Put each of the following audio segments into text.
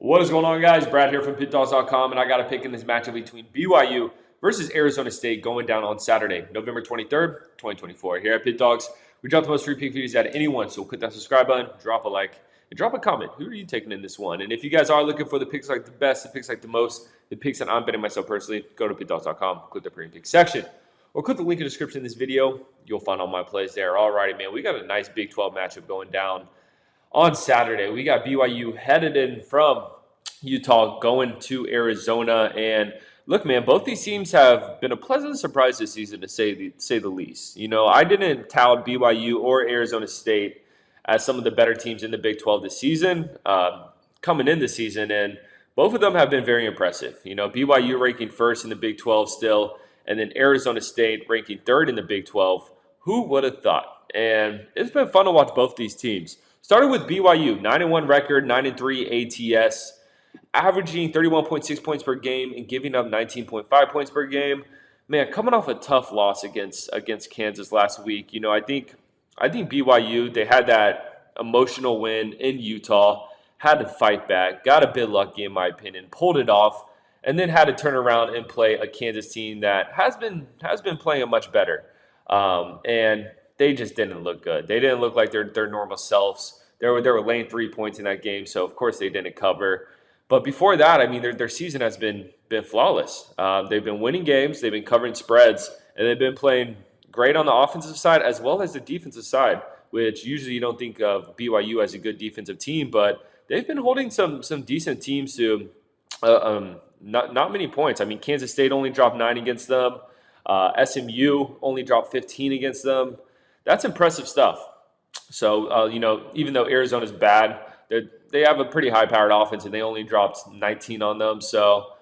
What is going on, guys? Brad here from Pickdawgz.com, and I got a pick in this matchup between BYU versus Arizona State going down on Saturday, November 23rd, 2024. Here at Pickdawgz, we drop the most free pick videos out of anyone, so click that subscribe button, drop a like, and drop a comment. Who are you taking in this one? And if you guys are looking for the picks like the best, the picks like the most, the picks that I'm betting myself personally, go to Pickdawgz.com, click the premium pick section, or click the link in the description of this video. You'll find all my plays there. Alrighty, man, we got a nice Big 12 matchup going down on Saturday. We got BYU headed in from Utah going to Arizona. And look, man, both these teams have been a pleasant surprise this season, to say the least. You know, I didn't tout BYU or Arizona State as some of the better teams in the Big 12 this season, coming in this season, and both of them have been very impressive. You know, BYU ranking first in the Big 12 still, and then Arizona State ranking third in the Big 12. Who would have thought? And it's been fun to watch both these teams. Started with BYU, 9-1 record, 9-3 ATS, averaging 31.6 points per game and giving up 19.5 points per game. Man, coming off a tough loss against Kansas last week. You know, I think BYU, they had that emotional win in Utah, had to fight back, got a bit lucky in my opinion, pulled it off, and then had to turn around and play a Kansas team that has been playing much better. And they just didn't look good. They didn't look like their normal selves. They were laying 3 points in that game, so of course they didn't cover. But before that, I mean, their season has been flawless. They've been winning games, they've been covering spreads, and they've been playing great on the offensive side as well as the defensive side, which usually you don't think of BYU as a good defensive team, but they've been holding some decent teams to not many points. I mean, Kansas State only dropped 9 against them. SMU only dropped 15 against them. That's impressive stuff. So, you know, even though Arizona's bad, they have a pretty high-powered offense, and they only dropped 19 on them. So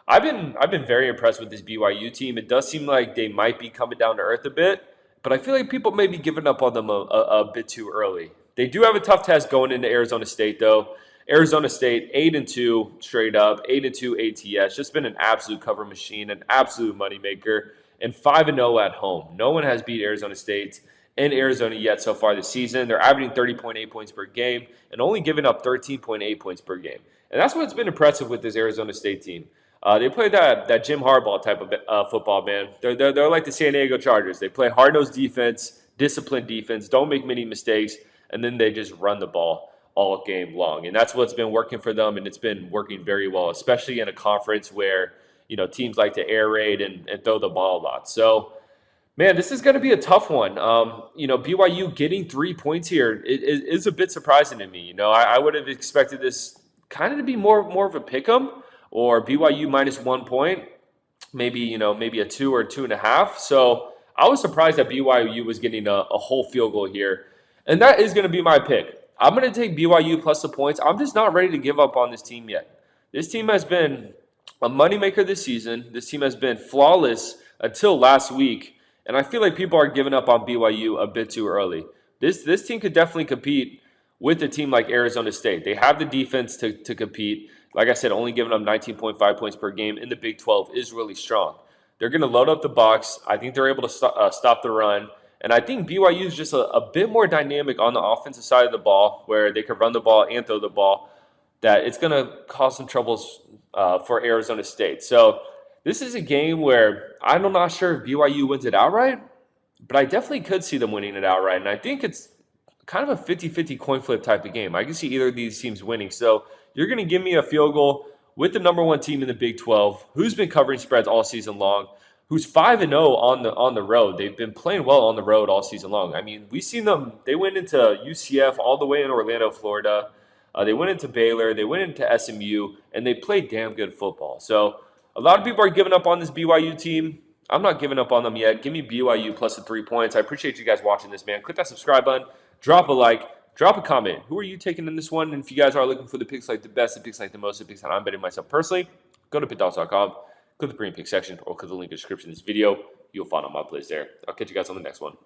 I've been very impressed with this BYU team. It does seem like they might be coming down to earth a bit, but I feel like people may be giving up on them a bit too early. They do have a tough test going into Arizona State, though. Arizona State, 8-2 straight up, 8-2 ATS. Just been an absolute cover machine, an absolute moneymaker, and 5-0 at home. No one has beat Arizona State in Arizona yet so far this season. They're averaging 30.8 points per game and only giving up 13.8 points per game. And that's what's been impressive with this Arizona State team. They play that Jim Harbaugh type of football, man. They're like the San Diego Chargers. They play hard-nosed defense, disciplined defense, don't make many mistakes, and then they just run the ball all game long. And that's what's been working for them, and it's been working very well, especially in a conference where, you know, teams like to air raid and throw the ball a lot. So, man, this is going to be a tough one. You know, BYU getting 3 points here is a bit surprising to me. You know, I would have expected this kind of to be more of a pick'em, or BYU minus 1 point, maybe a 2 or 2.5. So I was surprised that BYU was getting a whole field goal here, and that is going to be my pick. I'm going to take BYU plus the points. I'm just not ready to give up on this team yet. This team has been a moneymaker this season. This team has been flawless until last week. And I feel like people are giving up on BYU a bit too early. This team could definitely compete with a team like Arizona State. They have the defense to compete. Like I said, only giving up 19.5 points per game in the Big 12 is really strong. They're going to load up the box. I think they're able to stop the run. And I think BYU is just a bit more dynamic on the offensive side of the ball, where they can run the ball and throw the ball, that it's going to cause some troubles for Arizona State. So this is a game where I'm not sure if BYU wins it outright, but I definitely could see them winning it outright. And I think it's kind of a 50-50 coin flip type of game. I can see either of these teams winning. So you're going to give me a field goal with the number 1 team in the Big 12, who's been covering spreads all season long, who's 5-0 on the road. They've been playing well on the road all season long. I mean, we've seen them. They went into UCF all the way in Orlando, Florida. They went into Baylor. They went into SMU, and they played damn good football. So a lot of people are giving up on this BYU team. I'm not giving up on them yet. Give me BYU plus the 3 points. I appreciate you guys watching this, man. Click that subscribe button. Drop a like. Drop a comment. Who are you taking in this one? And if you guys are looking for the picks like the best, the picks like the most, the picks that I'm betting myself personally, go to Pickdawgz.com. Click the premium pick section or click the link in the description of this video. You'll find all my plays there. I'll catch you guys on the next one.